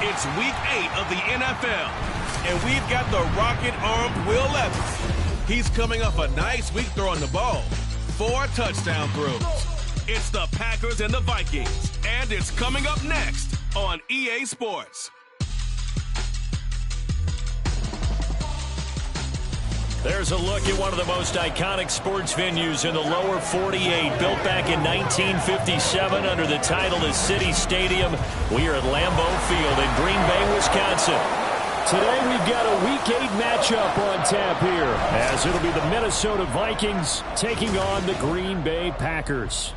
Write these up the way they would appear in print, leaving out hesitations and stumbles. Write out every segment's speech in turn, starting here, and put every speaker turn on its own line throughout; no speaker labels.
It's week 8 of the NFL, and we've got the rocket-armed Will Levis. He's coming off a nice week throwing the ball. 4 touchdown throws. It's the Packers and the Vikings, and it's coming up next on EA Sports.
There's a look at one of the most iconic sports venues in the lower 48. Built back in 1957 under the title of City Stadium. We are at Lambeau Field in Green Bay, Wisconsin. Today we've got a Week 8 matchup on tap here, as it'll be the Minnesota Vikings taking on the Green Bay Packers.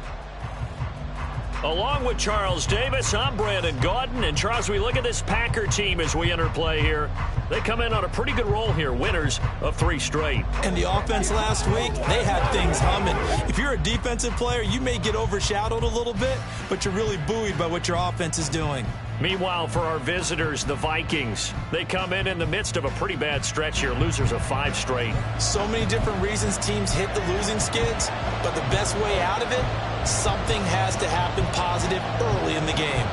Along with Charles Davis, I'm Brandon Gaudin. And Charles, we look at this Packer team as we enter play here. They come in on a pretty good roll here, winners of 3 straight.
And the offense last week, they had things humming. If you're a defensive player, you may get overshadowed a little bit, but you're really buoyed by what your offense is doing.
Meanwhile, for our visitors, the Vikings, they come in the midst of a pretty bad stretch here, losers of 5 straight.
So many different reasons teams hit the losing skids, but the best way out of it, something has to happen positive early in the game.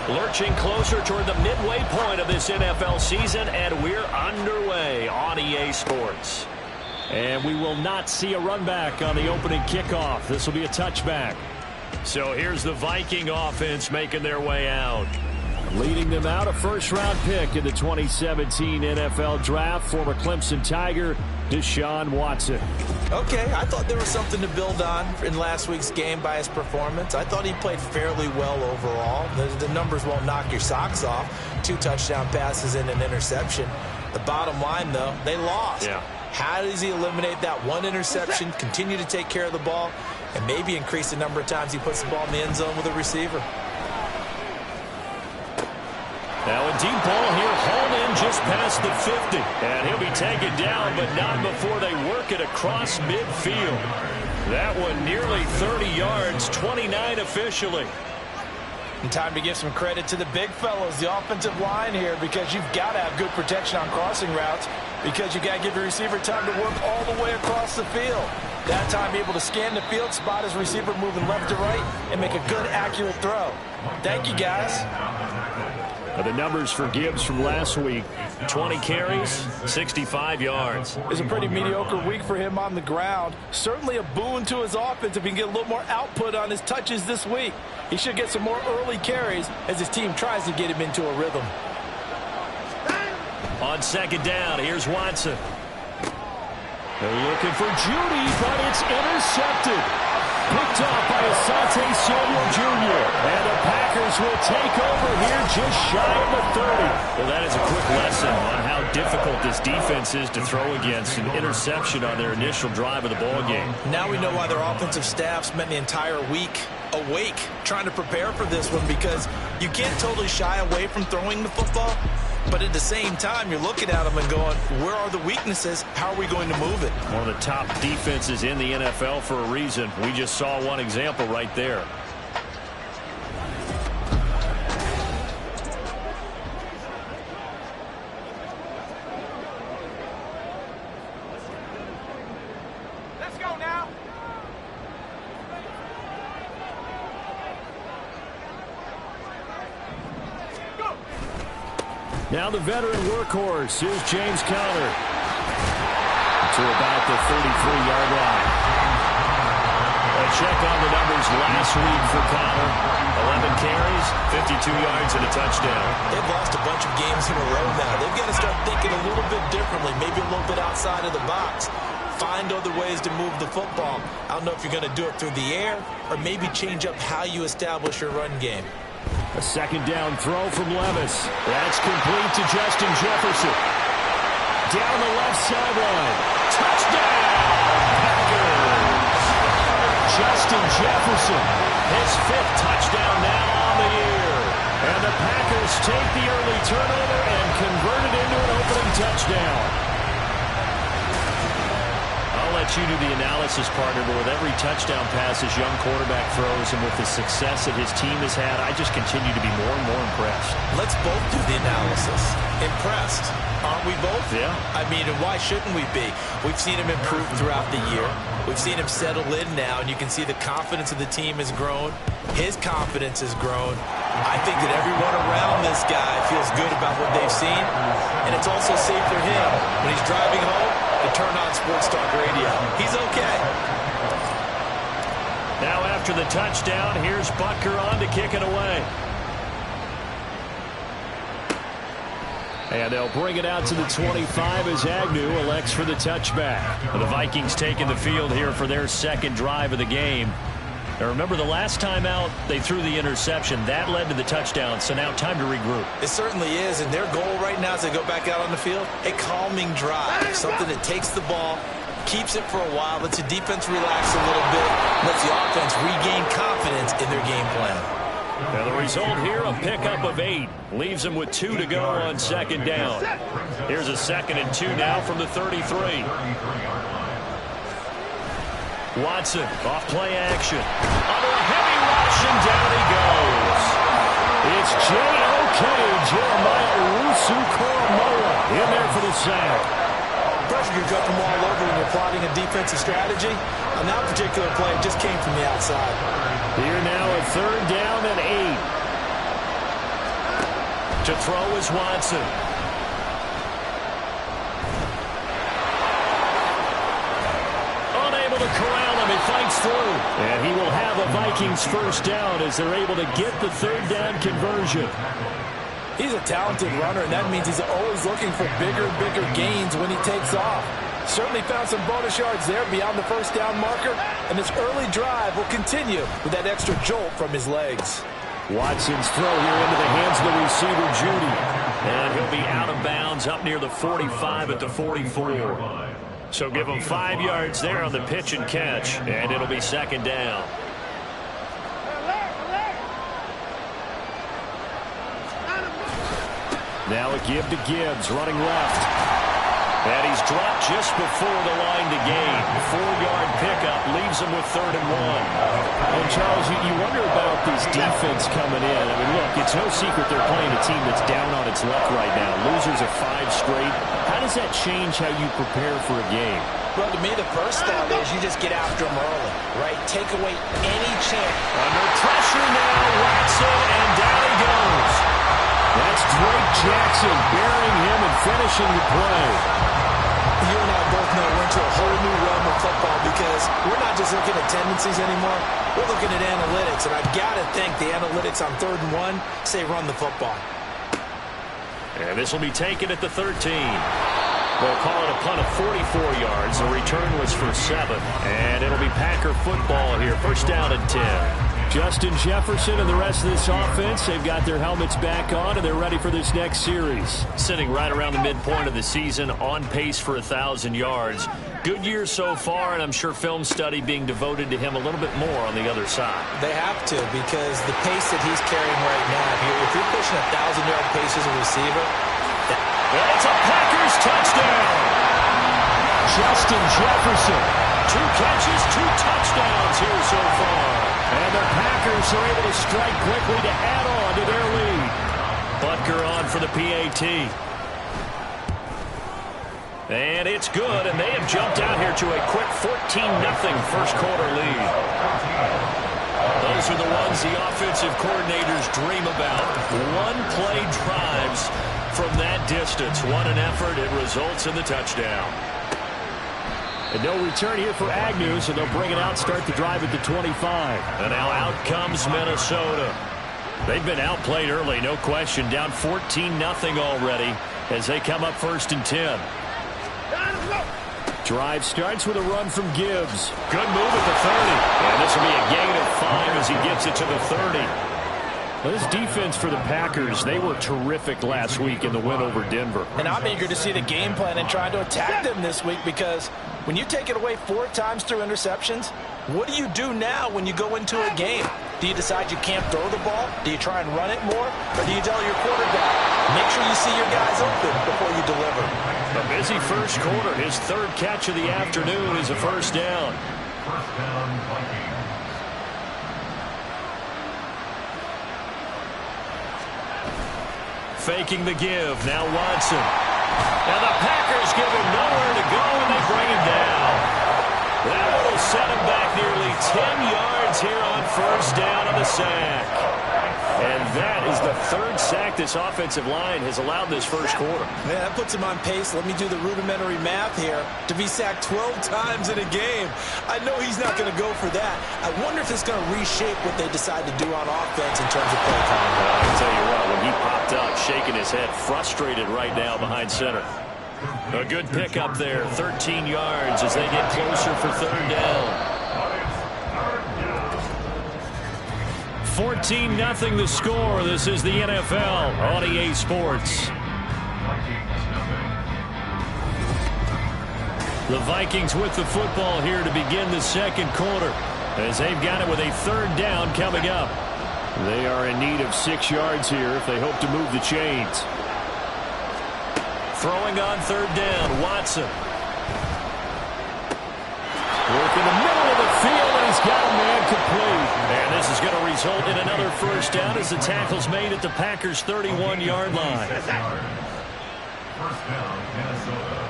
Lurching closer toward the midway point of this NFL season, and we're underway on EA Sports. And we will not see a run back on the opening kickoff. This will be a touchback. So here's the Viking offense making their way out. Leading them out, a first-round pick in the 2017 NFL Draft, former Clemson Tiger, Deshaun Watson.
Okay, I thought there was something to build on in last week's game by his performance. I thought he played fairly well overall. The numbers won't knock your socks off. 2 touchdown passes and an interception. The bottom line, though, they lost.
Yeah.
How does he eliminate that one interception, continue to take care of the ball, and maybe increase the number of times he puts the ball in the end zone with a receiver?
Now a deep ball here, hauled in just past the 50. And he'll be taken down, but not before they work it across midfield. That one nearly 30 yards, 29 officially.
And time to give some credit to the big fellows, the offensive line here, because you've got to have good protection on crossing routes, because you got to give your receiver time to work all the way across the field. That time able to scan the field, spot his receiver moving left to right, and make a good, accurate throw. Thank you, guys.
The numbers for Gibbs from last week, 20 carries, 65 yards.
It's a pretty mediocre week for him on the ground. Certainly a boon to his offense if he can get a little more output on his touches this week. He should get some more early carries as his team tries to get him into a rhythm.
On second down, here's Watson. They're looking for Judy, but it's intercepted. Picked off by Asante Samuel Jr. And the Packers will take over here just shy of the 30. Well, that is a quick lesson on how difficult this defense is to throw against. An interception on their initial drive of the ballgame.
Now we know why their offensive staff spent the entire week awake trying to prepare for this one, because you can't totally shy away from throwing the football. But at the same time, you're looking at them and going, where are the weaknesses? How are we going to move it?
One of the top defenses in the NFL for a reason. We just saw one example right there.
Let's go now.
Now the veteran workhorse is James Conner to about the 33-yard line. A check on the numbers last week for Conner. 11 carries, 52 yards, and a touchdown.
They've lost a bunch of games in a row now. They've got to start thinking a little bit differently, maybe a little bit outside of the box. Find other ways to move the football. I don't know if you're going to do it through the air or maybe change up how you establish your run game.
A second down throw from Levis. That's complete to Justin Jefferson. Down the left sideline. Touchdown, Packers! Justin Jefferson, his 5th touchdown now on the year. And the Packers take the early turnover and convert it into an opening touchdown. I'll let let you do the analysis, partner, but with every touchdown pass this young quarterback throws and with the success that his team has had, I just continue to be more and more impressed.
Let's both do the analysis. Impressed. Aren't we both?
Yeah.
I mean, and why shouldn't we be? We've seen him improve throughout the year. We've seen him settle in now, and you can see the confidence of the team has grown. His confidence has grown. I think that everyone around this guy feels good about what they've seen, and it's also safe for him when he's driving home to turn on Sports Talk Radio. He's okay.
Now after the touchdown, here's Butker on to kick it away. And they'll bring it out to the 25 as Agnew elects for the touchback. The Vikings taking the field here for their second drive of the game. Now remember, the last time out, they threw the interception. That led to the touchdown, so now time to regroup.
It certainly is, and their goal right now as they go back out on the field, a calming drive, something that takes the ball, keeps it for a while, lets the defense relax a little bit, lets the offense regain confidence in their game plan.
Now the result here, a pickup of 8. Leaves them with 2 to go on second down. Here's a 2nd and 2 now from the 33. Watson, off play action. Under a heavy rush, and down he goes. It's J.O.K. Jeremiah Owusu-Koramoah in there for the sack.
Pressure can come from all over when you're plotting a defensive strategy. On that particular play, it just came from the outside.
Here now a 3rd down and 8. To throw is Watson. Unable to corral him. He fights through. And he will have a Vikings first down as they're able to get the 3rd down conversion.
He's a talented runner, and that means he's always looking for bigger and bigger gains when he takes off. Certainly found some bonus yards there beyond the first down marker, and this early drive will continue with that extra jolt from his legs.
Watson's throw here into the hands of the receiver, Judy. And he'll be out of bounds up near the 45 at the 44. So give him 5 yards there on the pitch and catch, and it'll be 2nd down. Now a give to Gibbs, running left. And he's dropped just before the line to gain. 4-yard pickup leaves him with 3rd and 1. And Charles, you wonder about this defense coming in. I mean, look, it's no secret they're playing a team that's down on its luck right now. Losers of 5 straight. How does that change how you prepare for a game?
Well, to me, the first thought is you just get after them early, right? Take away any chance.
Under pressure now, Watson, and down he goes. That's Drake Jackson burying him and finishing the play.
You and I both know we're into a whole new realm of football because we're not just looking at tendencies anymore. We're looking at analytics, and I've got to think the analytics on 3rd and 1 say run the football.
And this will be taken at the 13. They'll call it a punt of 44 yards. The return was for 7. And it'll be Packer football here. First down and 10. Justin Jefferson and the rest of this offense, they've got their helmets back on, and they're ready for this next series. Sitting right around the midpoint of the season, on pace for 1,000 yards. Good year so far, and I'm sure film study being devoted to him a little bit more on the other side.
They have to, because the pace that he's carrying right now, if you're pushing 1,000-yard pace as a receiver,
it's a Packers touchdown. Justin Jefferson, 2 catches, 2 touchdowns here so far. And the Packers are able to strike quickly to add on to their lead. Butker on for the PAT. And it's good, and they have jumped out here to a quick 14-0 first quarter lead. Those are the ones the offensive coordinators dream about. One-play drives from that distance. What an effort. It results in the touchdown. And no return here for Agnew, so they'll bring it out, start the drive at the 25. And now out comes Minnesota. They've been outplayed early, no question. Down 14-0 already as they come up 1st and 10. Drive starts with a run from Gibbs. Good move at the 30. And this will be a gain of 5 as he gets it to the 30. Well, this defense for the Packers, they were terrific last week in the win over Denver.
And I'm eager to see the game plan and trying to attack them this week, because when you take it away 4 times through interceptions, what do you do now when you go into a game? Do you decide you can't throw the ball? Do you try and run it more? Or do you tell your quarterback, Make sure you see your guys open before you deliver.
A busy first quarter. His third catch of the afternoon is a first down. Faking the give. Now Watson. And the Packers give him nowhere to go, and they bring him down. That will set him back nearly 10 yards here on first down on the sack. And that is the third sack this offensive line has allowed this first quarter.
Man, that puts him on pace. Let me do the rudimentary math here. To be sacked 12 times in a game. I know he's not going to go for that. I wonder if it's going to reshape what they decide to do on offense in terms of play calling.
Well, I can tell you what, when he popped up, shaking his head, frustrated right now behind center. A good pickup there, 13 yards as they get closer for third down. 14-0 the score. This is the NFL on EA Sports. The Vikings with the football here to begin the second quarter as they've got it with a third down coming up. They are in need of 6 yards here if they hope to move the chains. Throwing on third down, Watson. Work in the middle of the field, and he's got a man complete. And this is going to result in another first down as the tackle's made at the Packers' 31-yard line.
First down, Minnesota.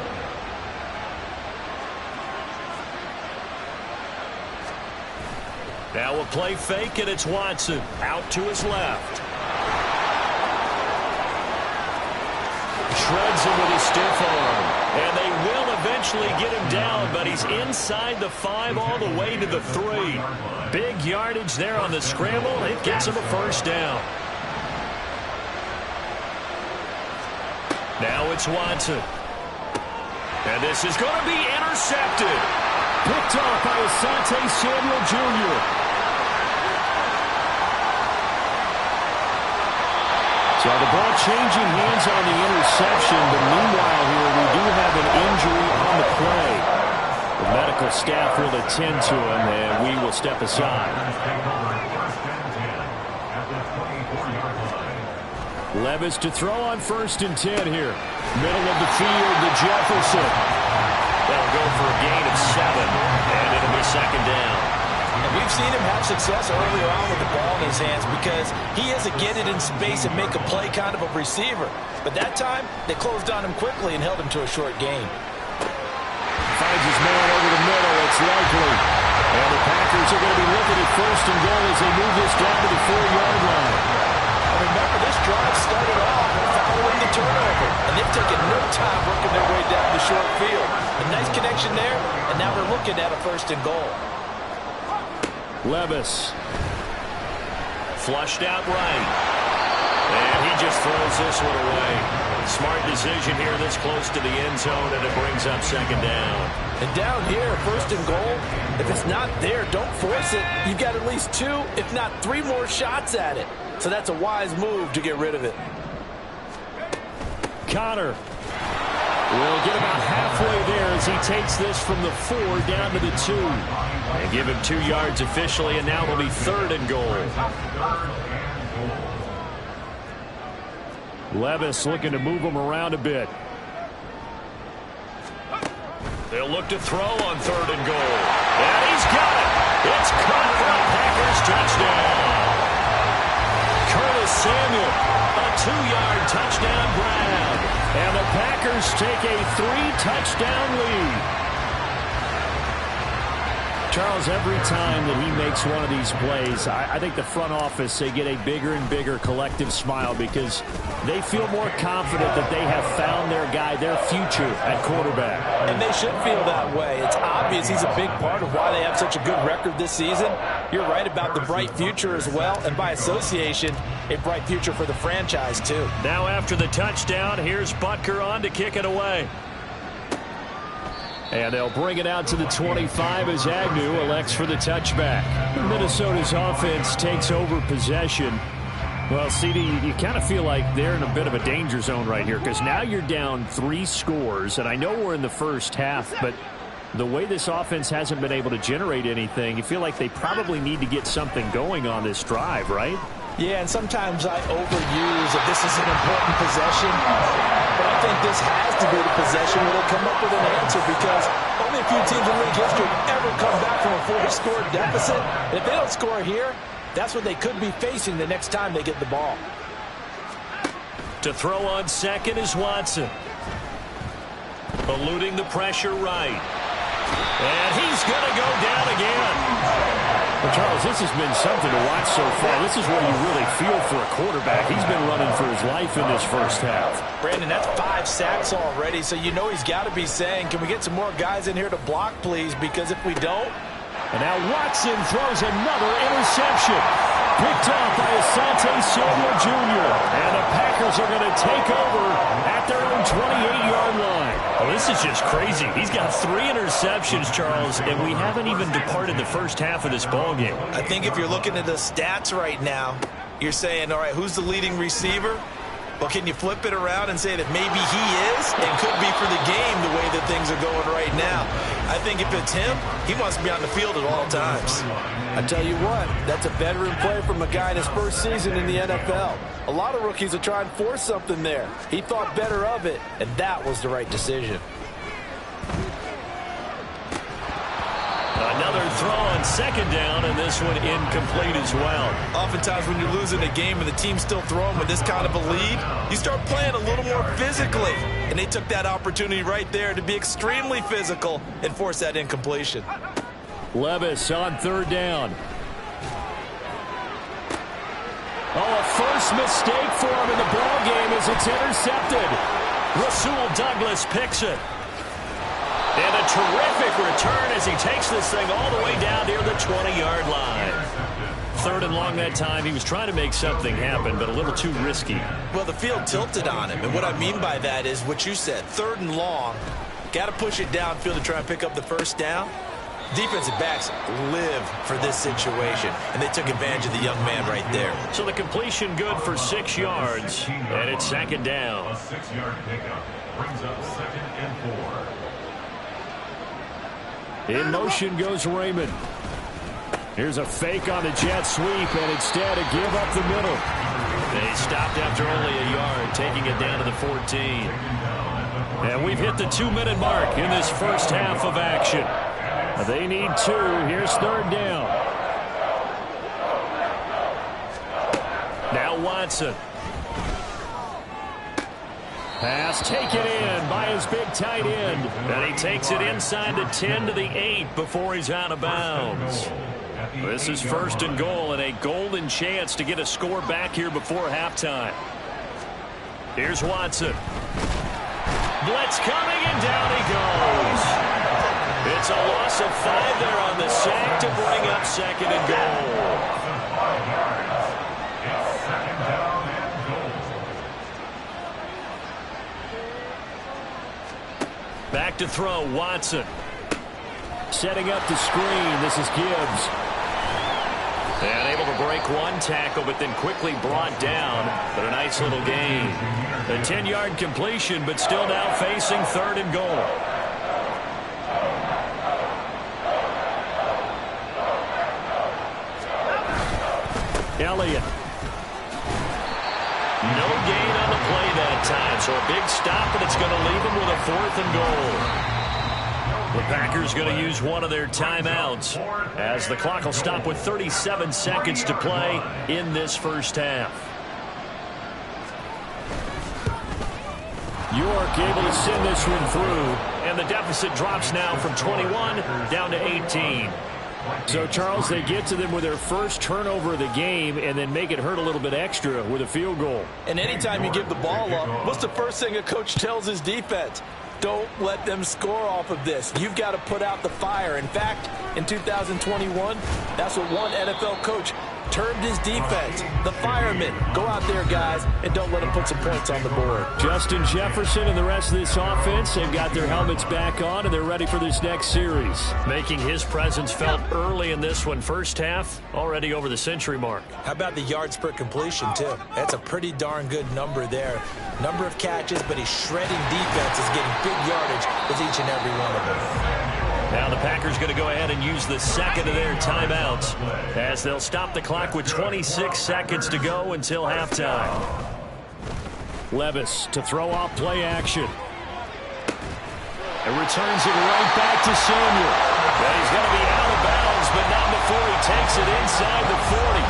Now a play fake, and it's Watson out to his left. Shreds him with his stiff arm. And they will eventually get him down, but he's inside the 5 all the way to the 3. Big yardage there on the scramble. It gets him a first down. Now it's Watson. And this is going to be intercepted. Picked off by Asante Samuel Jr. So the ball changing hands on the interception, but meanwhile here we do have an injury on the play. The medical staff will attend to him, and we will step aside. Levis to throw on 1st and 10 here. Middle of the field to Jefferson. That'll go for a gain of 7, and it'll be second down.
And we've seen him have success earlier on with the ball in his hands because he has to get it in space and make a play kind of a receiver. But that time, they closed on him quickly and held him to a short gain.
Finds his man over the middle. It's likely. And the Packers are going to be looking at 1st and goal as they move this down to the 4-yard line.
And remember, this drive started off following the turnover. And they've taken no time working their way down the short field. A nice connection there, and now we're looking at a 1st and goal.
Levis. Flushed out right. And he just throws this one away. Smart decision here this close to the end zone, and it brings up second down.
And down here, 1st and goal, if it's not there, don't force it. You've got at least 2, if not 3 more shots at it. So that's a wise move to get rid of it.
Connor will get about halfway there as he takes this from the 4 down to the 2. And give him 2 yards officially, and now it'll be 3rd and goal. Levis looking to move him around a bit. They'll look to throw on 3rd and goal. And he's got it. It's caught for a Packers touchdown. Curtis Samuel, a 2-yard touchdown grab. And the Packers take a 3-touchdown lead. Charles, every time that he makes one of these plays, I think the front office, they get a bigger and bigger collective smile because they feel more confident that they have found their guy, their future at quarterback.
And they should feel that way. It's obvious he's a big part of why they have such a good record this season. You're right about the bright future as well, and by association, a bright future for the franchise too.
Now after the touchdown, here's Butker on to kick it away. And they'll bring it out to the 25 as Agnew elects for the touchback. Minnesota's offense takes over possession. Well, CD, you kind of feel like they're in a bit of a danger zone right here because now you're down 3 scores, and I know we're in the first half, but the way this offense hasn't been able to generate anything, you feel like they probably need to get something going on this drive, right?
Yeah, and sometimes I overuse that this is an important possession. But I think this has to be the possession where they come up with an answer, because only a few teams in league history ever come back from a 4-score deficit. And if they don't score here, that's what they could be facing the next time they get the ball.
To throw on second is Watson. Eluding the pressure right. And he's going to go down again.
Well, Charles, this has been something to watch so far. This is where you really feel for a quarterback. He's been running for his life in this first half.
Brandon, that's 5 sacks already, so you know he's got to be saying, can we get some more guys in here to block, please? Because if we don't...
And now Watson throws another interception. Picked off by Asante Samuel Jr. And the Packers are going to take over at their own 28-yard line.
Well, this is just crazy. He's got 3 interceptions, Charles, and we haven't even departed the first half of this ballgame.
I think if you're looking at the stats right now, you're saying, all right, who's the leading receiver? Well, can you flip it around and say that maybe he is and could be for the game the way that things are going right now? I think if it's him, he wants to be on the field at all times. I tell you what, that's a veteran play from a guy in his first season in the NFL. A lot of rookies will try and force something there. He thought better of it, and that was the right decision.
Another throw on second down, and this one incomplete as well.
Oftentimes when you're losing a game and the team's still throwing with this kind of a lead, you start playing a little more physically. And they took that opportunity right there to be extremely physical and force that incompletion.
Levis on third down. Oh, a first mistake for him in the ballgame as it's intercepted.
Rasul Douglas picks it. And a terrific return as he takes this thing all the way down near the 20-yard line. Third and long that time. He was trying to make something happen, but a little too risky.
Well, the field tilted on him, and what I mean by that is what you said. Third and long, got to push it downfield to try and pick up the first down. Defensive backs live for this situation, and they took advantage of the young man right there.
So the completion good for 6 yards, and it's second down.
A 6-yard pickup brings up 2nd and 4.
In motion goes Raymond. Here's a fake on the jet sweep, and instead a give up the middle.
They stopped after only a yard, taking it down to the 14.
And we've hit the 2-minute mark in this first half of action. They need 2. Here's third down.
Now Watson.
Pass taken in by his big tight end.
And he takes it inside the 10 to the 8 before he's out of bounds. This is first and goal, and a golden chance to get a score back here before halftime. Here's Watson. Blitz coming, and down he goes. It's a loss of 5 there on the sack to bring up second and goal. Back to throw, Watson.
Setting up the screen, this is Gibbs.
And able to break one tackle, but then quickly brought down. But a nice little gain. A 10-yard completion, but still now facing third and goal.
Elliott.
No gain on the play that time, so a big stop, and it's going to leave them with a 4th and goal. The Packers going to use one of their timeouts as the clock will stop with 37 seconds to play in this first half.
York able to send this one through.
And the deficit drops now from 21 down to 18.
So, Charles, they get to them with their first turnover of the game and then make it hurt a little bit extra with a field goal.
And anytime you give the ball up, what's the first thing a coach tells his defense? Don't let them score off of this. You've got to put out the fire. In fact, in 2021, that's what one NFL coach termed his defense, the firemen. Go out there, guys, and don't let them put some points on the board.
Justin Jefferson and the rest of this offense, they've got their helmets back on, and they're ready for this next series.
Making his presence felt early in this one. First half, already over the century mark.
How about the yards per completion, too? That's a pretty darn good number there. Number of catches, but he's shredding defenses, getting big yardage with each and every one of them.
Now the Packers going to go ahead and use the second of their timeouts as they'll stop the clock with 26 seconds to go until halftime.
Levis to throw off play action. And returns it right back to Samuel.
And he's going to be out of bounds, but not before he takes it inside the 40.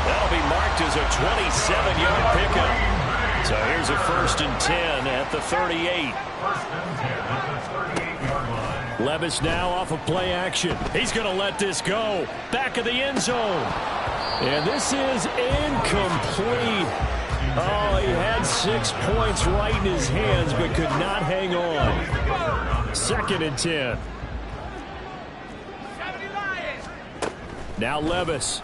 That'll be marked as a 27-yard pickup. So here's a 1st and 10 at the 38.
Levis now off of play action. He's going to let this go. Back of the end zone. And this is incomplete. Oh, he had 6 points right in his hands, but could not hang on. 2nd and 10. Now Levis.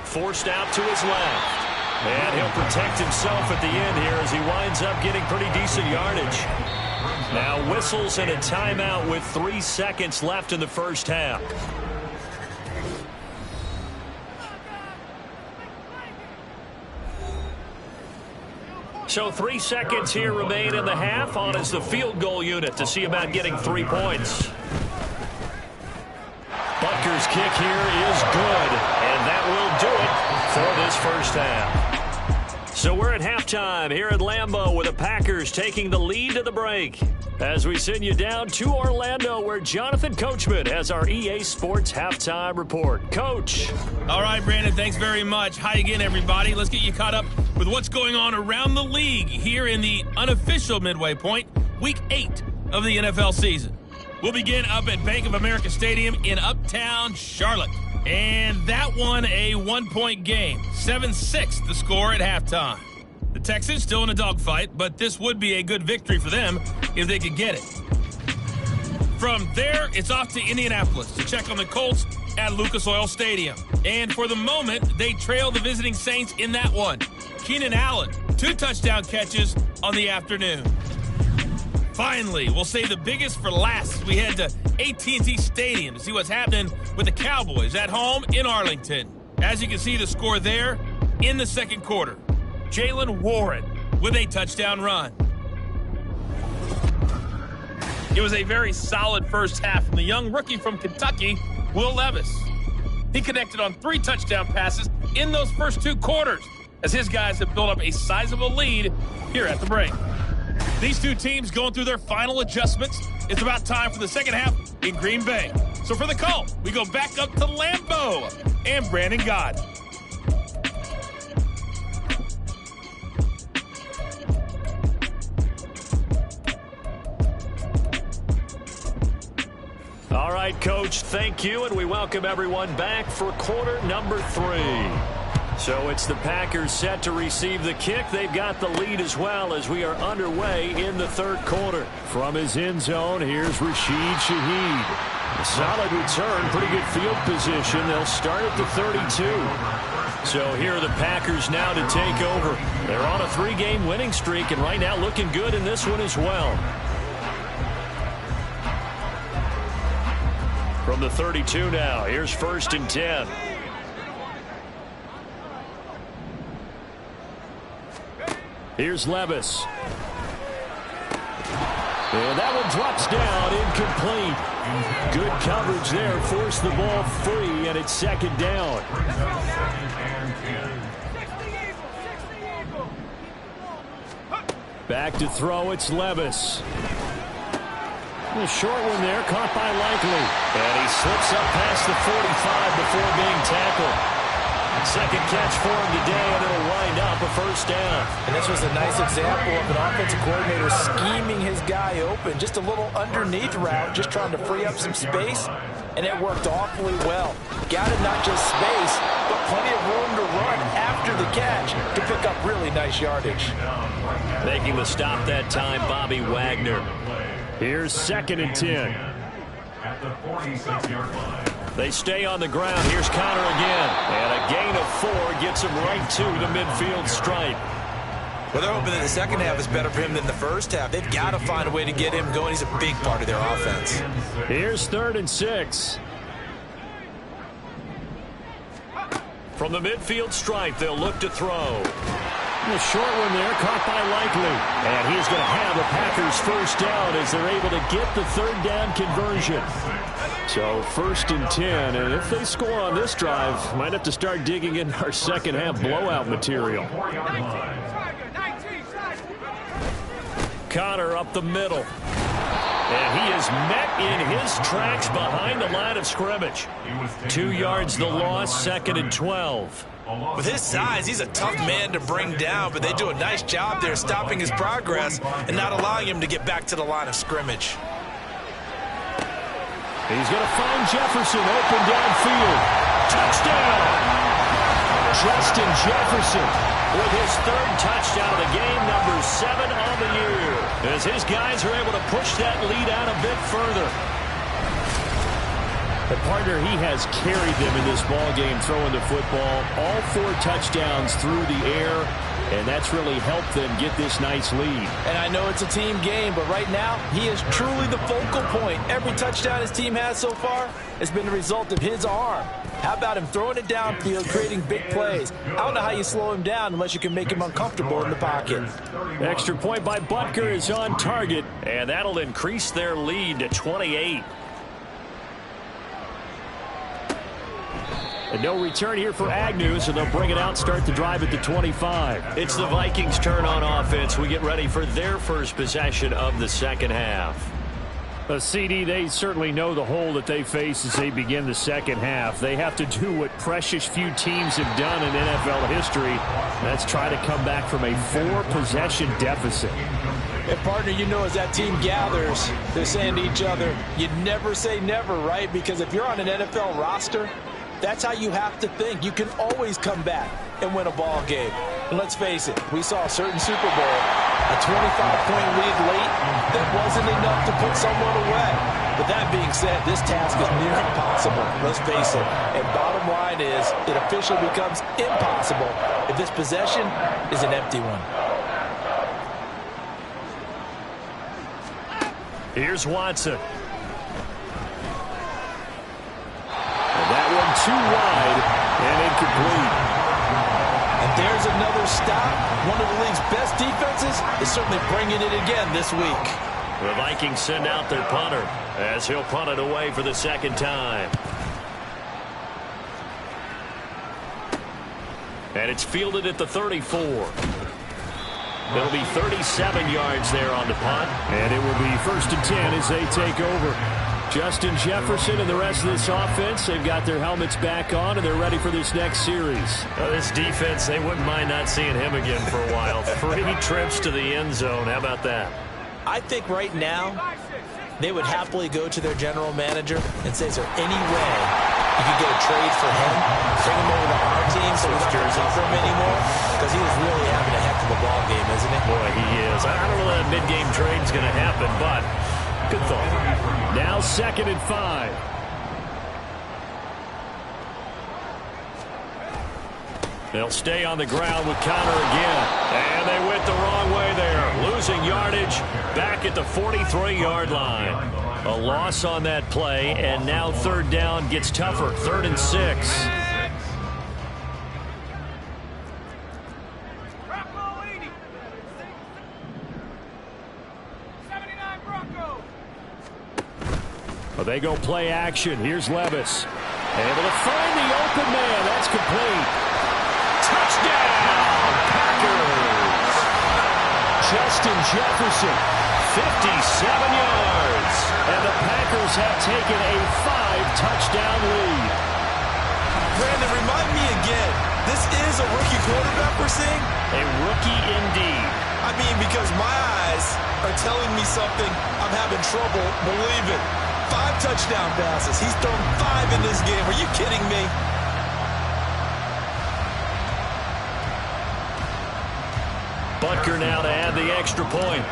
Forced out to his left. And he'll protect himself at the end here as he winds up getting pretty decent yardage. Now whistles and a timeout with 3 seconds left in the first half. So 3 seconds here remain in the half. On is the field goal unit to see about getting 3 points. Butker's kick here is good, and that will do it for this first half. So we're at halftime here at Lambeau with the Packers taking the lead to the break. As we send you down to Orlando where Jonathan Coachman has our EA Sports halftime report. Coach.
All right, Brandon, thanks very much. Hi again, everybody. Let's get you caught up with what's going on around the league here in the unofficial midway point, Week 8 of the NFL season. We'll begin up at Bank of America Stadium in Uptown Charlotte. And that one a 1-point game. 7-6 the score at halftime. The Texans still in a dogfight, but this would be a good victory for them if they could get it. From there, it's off to Indianapolis to check on the Colts at Lucas Oil Stadium. And for the moment, they trail the visiting Saints in that one. Keenan Allen, 2 touchdown catches on the afternoon. Finally, we'll save the biggest for last as we head to AT&T Stadium to see what's happening with the Cowboys at home in Arlington. As you can see, the score there in the second quarter. Jaylen Warren with a touchdown run. It was a very solid first half from the young rookie from Kentucky, Will Levis. He connected on 3 touchdown passes in those first 2 quarters as his guys have built up a sizable lead here at the break. These 2 teams going through their final adjustments. It's about time for the second half in Green Bay. So for the call, we go back up to Lambeau and Brandon Gaudin.
All right, Coach, thank you, and we welcome everyone back for quarter number 3. So it's the Packers set to receive the kick. They've got the lead as well as we are underway in the third quarter.
From his end zone, here's Rashid Shaheed. A solid return, pretty good field position. They'll start at the 32.
So here are the Packers now to take over. They're on a 3-game winning streak, and right now looking good in this one as well. From the 32 now, here's 1st and 10.
Here's Levis. And that one drops down, incomplete. Good coverage there, forced the ball free, and it's 2nd down. Back to throw, it's Levis. A short one there, caught by Likely.
And he slips up past the 45 before being tackled. Second catch for him today, and it'll wind up a 1st down.
And this was a nice example of an offensive coordinator scheming his guy open. Just a little underneath route, just trying to free up some space, and it worked awfully well. Got him not just space, but plenty of room to run after the catch to pick up really nice yardage.
Making the stop that time, Bobby Wagner.
Here's 2nd and 10.
At the 46-yard line.
They stay on the ground. Here's Connor again. And a gain of 4 gets him right to the midfield stripe.
Well, they're hoping that the second half is better for him than the first half. They've got to find a way to get him going. He's a big part of their offense.
Here's 3rd and 6.
From the midfield stripe, they'll look to throw.
A short one there, caught by Likely. And he's going to have the Packers first down as they're able to get the third down conversion. So 1st and 10, and if they score on this drive, might have to start digging in our second half blowout material. Connor up the middle. And he is met in his tracks behind the line of scrimmage. 2 yards the loss, 2nd and 12.
With his size, he's a tough man to bring down, but they do a nice job there stopping his progress and not allowing him to get back to the line of scrimmage.
He's going to find Jefferson open downfield. Touchdown! Justin Jefferson with his 3rd touchdown of the game, number 7 on the year, as his guys are able to push that lead out a bit further. The partner, he has carried them in this ball game throwing the football. All 4 touchdowns through the air, and that's really helped them get this nice lead.
And I know it's a team game, but right now, he is truly the focal point. Every touchdown his team has so far has been the result of his arm. How about him throwing it downfield, creating big plays? I don't know how you slow him down unless you can make him uncomfortable in the pocket.
Extra point by Butker is on target, and that'll increase their lead to 28. And no return here for Agnew, so they'll bring it out, start the drive at the 25.
It's the Vikings' turn on offense. We get ready for their first possession of the second half.
CD, they certainly know the hole that they face as they begin the second half. They have to do what precious few teams have done in NFL history. That's try to come back from a 4-possession deficit.
And partner, you know, as that team gathers, they're saying to each other, you never say never, right? Because if you're on an NFL roster, that's how you have to think. You can always come back and win a ball game. And let's face it, we saw a certain Super Bowl, a 25-point lead late, that wasn't enough to put someone away. But that being said, this task is near impossible. Let's face it. And bottom line is, it officially becomes impossible if this possession is an empty one.
Here's Watson. That one too wide and incomplete.
And there's another stop. One of the league's best defenses is certainly bringing it again this week.
The Vikings send out their punter as he'll punt it away for the 2nd time. And it's fielded at the 34. It'll be 37 yards there on the punt. And it will be 1st and 10 as they take over. Justin Jefferson and the rest of this offense, they've got their helmets back on, and they're ready for this next series. This defense, they wouldn't mind not seeing him again for a while. 3 trips to the end zone. How about that?
I think right now they would happily go to their general manager and say, is there any way you could get a trade for him, bring him over to our team so we don't have to cover him anymore? Because he was really having a heck of a ball game, isn't he?
Boy, he is. I don't know that mid-game trade's going to happen, but good thought.
Now 2nd and 5. They'll stay on the ground with Connor again. And they went the wrong way there. Losing yardage back at the 43-yard line. A loss on that play, and now 3rd down gets tougher. 3rd and 6. Well, they go play action. Here's Levis. Able to find the open man. That's complete. Touchdown, Packers. Justin Jefferson, 57 yards. And the Packers have taken a 5-touchdown lead.
Brandon, remind me again, this is a rookie quarterback we're seeing?
A rookie indeed.
I mean, because my eyes are telling me something I'm having trouble believing. 5 touchdown passes. He's thrown 5 in this game. Are you kidding me?
Butker now to add the extra point.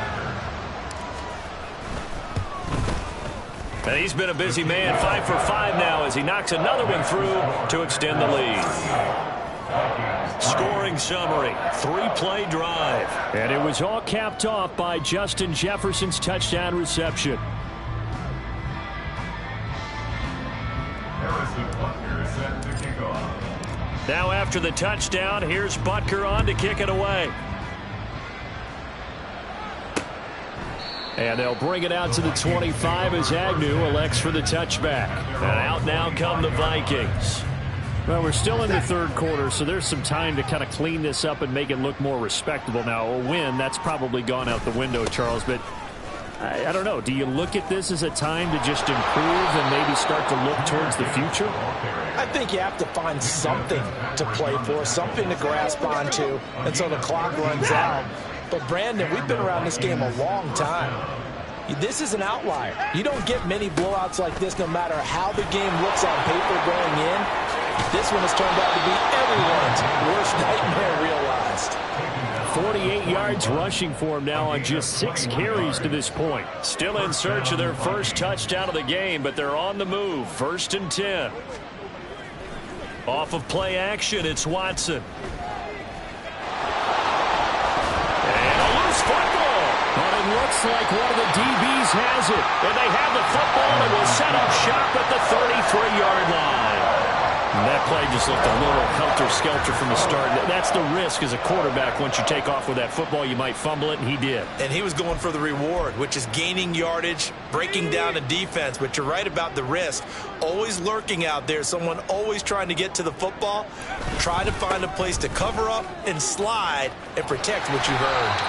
And he's been a busy man. 5 for 5 now as he knocks another one through to extend the lead. Scoring summary, 3-play drive.
And it was all capped off by Justin Jefferson's touchdown reception.
Now after the touchdown, here's Butker on to kick it away. And they'll bring it out to the 25 as Agnew elects for the touchback. And out now come the Vikings.
Well, we're still in the third quarter, so there's some time to kind of clean this up and make it look more respectable. Now, a win, that's probably gone out the window, Charles, but I don't know. Do you look at this as a time to just improve and maybe start to look towards the future?
I think you have to find something to play for, something to grasp onto until the clock runs out. But, Brandon, we've been around this game a long time. This is an outlier. You don't get many blowouts like this no matter how the game looks on paper going in. This one has turned out to be everyone's worst nightmare realized.
48 yards rushing for him now on just 6 carries to this point.
Still in search of their first touchdown of the game, but they're on the move. 1st and 10. Off of play action, it's Watson. And a loose football.
But it looks like one of the DBs has it.
And they have the football and will set up shop at the 33-yard line.
And that play just looked a little helter-skelter from the start. That's the risk as a quarterback. Once you take off with that football, you might fumble it, and he did.
And he was going for the reward, which is gaining yardage, breaking down a defense. But you're right about the risk. Always lurking out there, someone always trying to get to the football. Try to find a place to cover up and slide and protect what you've earned.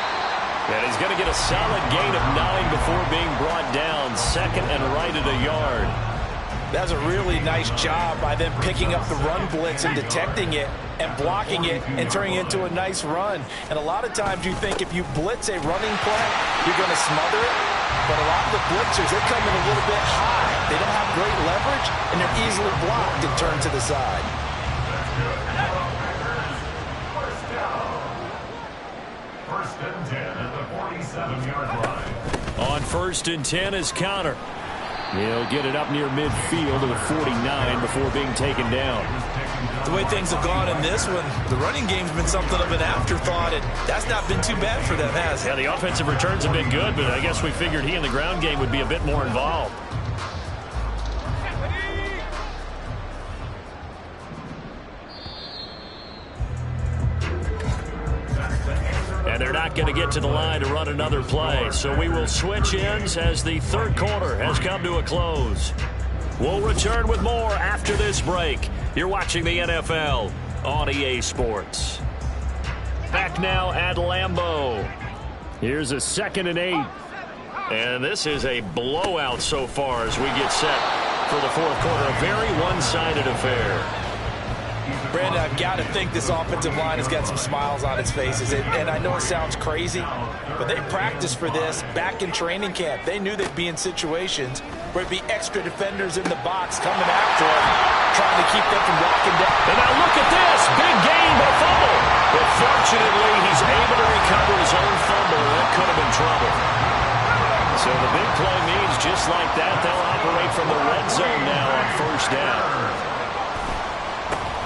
And he's going to get a solid gain of 9 before being brought down. 2nd and right at a yard.
That's a really nice job by them picking up the run blitz and detecting it and blocking it and turning it into a nice run. And a lot of times you think if you blitz a running play, you're going to smother it. But a lot of the blitzers, they come in a little bit high. They don't have great leverage, and they're easily blocked and turned to the side.
First and 10 at the 47-yard line.
On 1st and 10 is Counter.
He'll get it up near midfield to the 49 before being taken down.
The way things have gone in this one, the running game's been something of an afterthought, and that's not been too bad for them, has it?
Yeah, the offensive returns have been good, but I guess we figured he in the ground game would be a bit more involved. And they're not going to get to the line to run another play. So we will switch ends as the third quarter has come to a close. We'll return with more after this break. You're watching the NFL on EA Sports. Back now at Lambeau.
Here's a 2nd and 8.
And this is a blowout so far as we get set for the fourth quarter. A very one-sided affair.
Brandon, I've got to think this offensive line has got some smiles on its faces. And I know it sounds crazy, but they practiced for this back in training camp. They knew they'd be in situations where it'd be extra defenders in the box coming after them, trying to keep them from walking down.
And now look at this. Big gain, but fumble. But fortunately, he's able to recover his own fumble. That could have been trouble. So the big play means just like that, they'll operate from the red zone now on 1st down.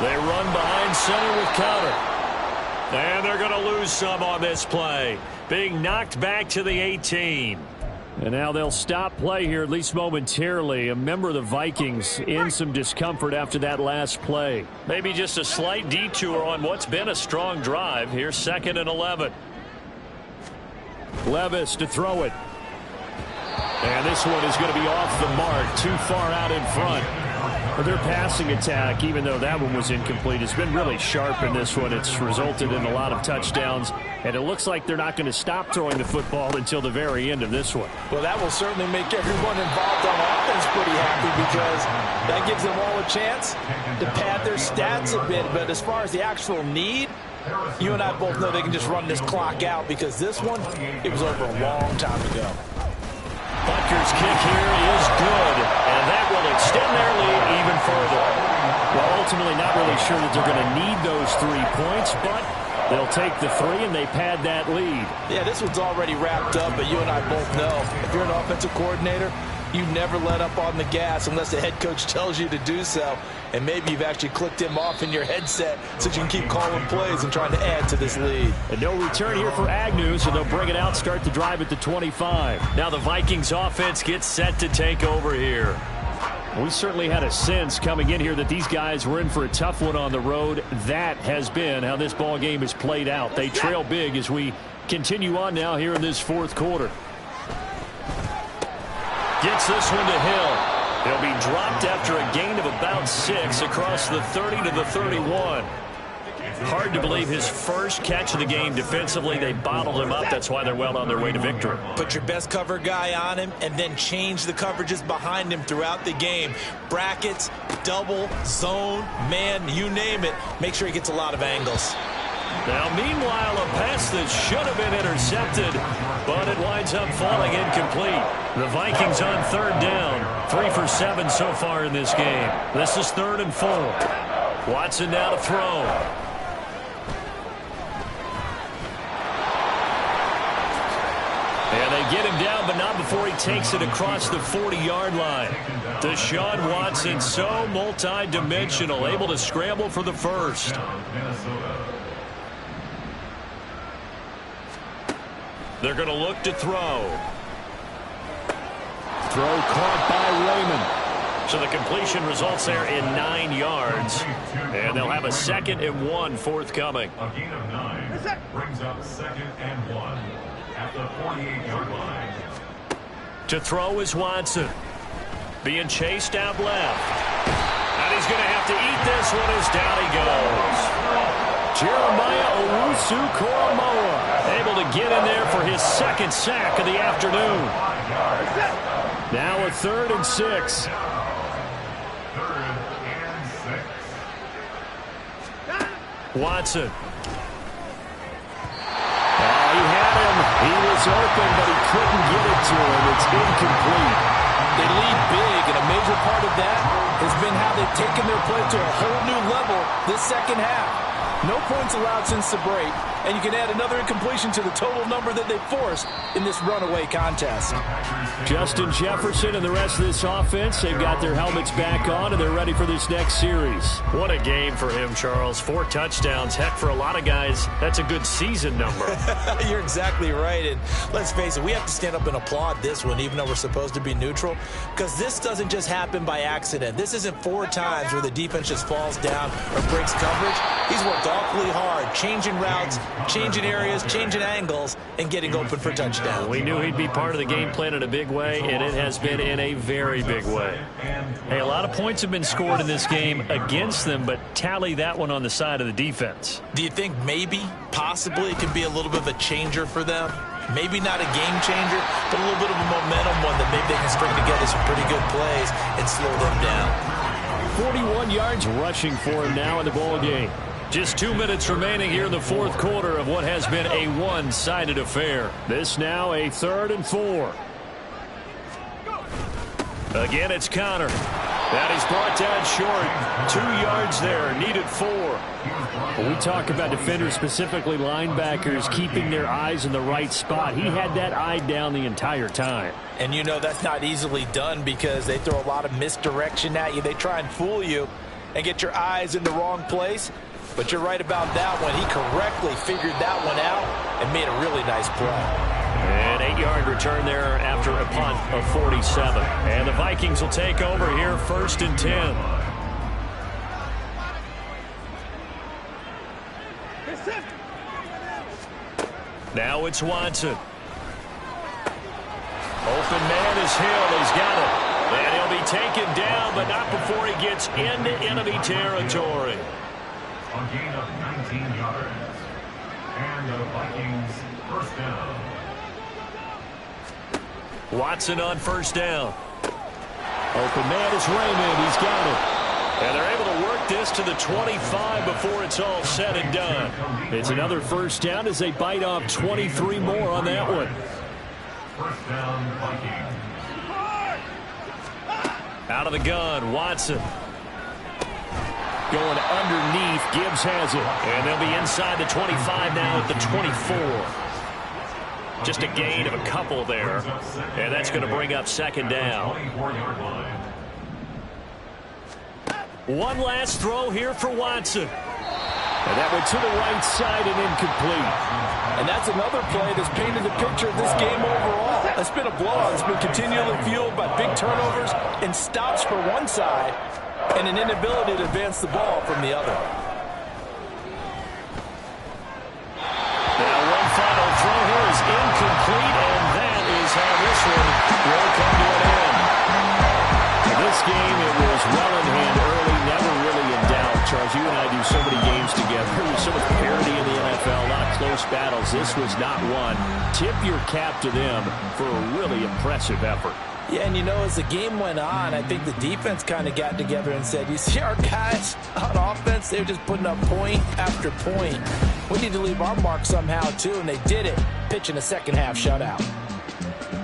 They run behind center with Counter. And they're going to lose some on this play. Being knocked back to the 18.
And now they'll stop play here, at least momentarily. A member of the Vikings in some discomfort after that last play.
Maybe just a slight detour on what's been a strong drive. Here's 2nd and 11.
Levis to throw it. And this one is going to be off the mark, too far out in front. But their passing attack, even though that one was incomplete, has been really sharp in this one. It's resulted in a lot of touchdowns, and it looks like they're not going to stop throwing the football until the very end of this one.
Well, that will certainly make everyone involved on offense pretty happy because that gives them all a chance to pad their stats a bit. But as far as the actual need, you and I both know they can just run this clock out because this one, it was over a long time ago.
Butker's kick here is good, and that will extend their lead even further.
Well, ultimately not really sure that they're going to need those 3 points, but they'll take the 3 and they pad that lead.
Yeah, this one's already wrapped up, but you and I both know if you're an offensive coordinator, you never let up on the gas unless the head coach tells you to do so. And maybe you've actually clicked him off in your headset so you can keep calling plays and trying to add to this lead.
And no return here for Agnew, so they'll bring it out, start the drive at the 25.
Now the Vikings offense gets set to take over here.
We certainly had a sense coming in here that these guys were in for a tough one on the road. That has been how this ball game has played out. They trail big as we continue on now here in this fourth quarter. Gets this one to Hill. He'll be dropped after a gain of about 6 across the 30 to the 31. Hard to believe his first catch of the game defensively. They bottled him up. That's why they're well on their way to victory.
Put your best cover guy on him and then change the coverages behind him throughout the game. Brackets, double, zone, man, you name it. Make sure he gets a lot of angles.
Now, meanwhile, a pass that should have been intercepted, but it winds up falling incomplete. The Vikings on third down. 3 for 7 so far in this game. This is 3rd and 4. Watson now to throw. And they get him down, but not before he takes it across the 40-yard line. Deshaun Watson, so multi-dimensional, able to scramble for the first. They're going to look to throw.
Throw caught by Raymond.
So the completion results there in 9 yards. And they'll have a 2nd and 1 forthcoming.
A gain of 9 brings up 2nd and 1 at the 48-yard line.
To throw is Watson. Being chased out left. And he's going to have to eat this one as down he goes.
Jeremiah Owusu-Koramoah able to get in there for his 2nd sack of the afternoon. Now a 3rd and 6.
3rd and 6.
Watson.
He had him. He was open, but he couldn't get it to him. It's incomplete.
They lead big, and a major part of that has been how they've taken their play to a whole new level this second half. No points allowed since the break, and you can add another incompletion to the total number that they forced in this runaway contest.
Justin Jefferson and the rest of this offense, they've got their helmets back on, and they're ready for this next series.
What a game for him, Charles. 4 touchdowns. Heck, for a lot of guys, that's a good season number.
You're exactly right, and let's face it, we have to stand up and applaud this one, even though we're supposed to be neutral, because this doesn't just happen by accident. This isn't 4 times where the defense just falls down or breaks coverage. He's worked awfully hard, changing routes, changing areas, changing angles, and getting open for touchdowns.
We knew he'd be part of the game plan in a big way, and it has been in a very big way. Hey, a lot of points have been scored in this game against them, but tally that one on the side of the defense.
Do you think maybe, possibly, it could be a little bit of a changer for them? Maybe not a game changer, but a little bit of a momentum one that maybe they can string together some pretty good plays and slow them down.
41 yards rushing for him now in the ball game.
Just 2 minutes remaining here in the fourth quarter of what has been a one-sided affair.
This now a 3rd and 4.
Again, it's Connor. That is brought down short. 2 yards there, needed 4.
When we talk about defenders, specifically linebackers, keeping their eyes in the right spot, he had that eye down the entire time.
And you know that's not easily done because they throw a lot of misdirection at you. They try and fool you and get your eyes in the wrong place. But you're right about that one. He correctly figured that one out and made a really nice play.
An 8-yard return there after a punt of 47. And the Vikings will take over here 1st and 10. Now it's Watson. Open man is Hill. He's got it. And he'll be taken down, but not before he gets into enemy territory.
A gain of 19 yards. And the Vikings 1st down.
Watson on 1st down.
Open man is Raymond. He's got it.
And they're able to work this to the 25 before it's all said and done.
It's another 1st down as they bite off 23 more on that one.
1st down, Vikings.
Out of the gun, Watson.
Going underneath, Gibbs has it.
And they'll be inside the 25 now at the 24. Just a gain of a couple there. And that's going to bring up 2nd down. One last throw here for Watson.
And that went to the right side and incomplete.
And that's another play that's painted the picture of this game overall. It's been a blowout. It's been continually fueled by big turnovers and stops for one side and an inability to advance the ball from the other.
Now one final throw here is incomplete, and that is how this one will come to an end. In this game, it was well in hand early, never really in doubt. Charles, you and I do so many games together. There's so much parity in the NFL, a lot of close battles. This was not one. Tip your cap to them for a really impressive effort.
Yeah, and you know, as the game went on, I think the defense kind of got together and said, you see our guys on offense, they're just putting up point after point. We need to leave our mark somehow, too, and they did it, pitching a second-half shutout.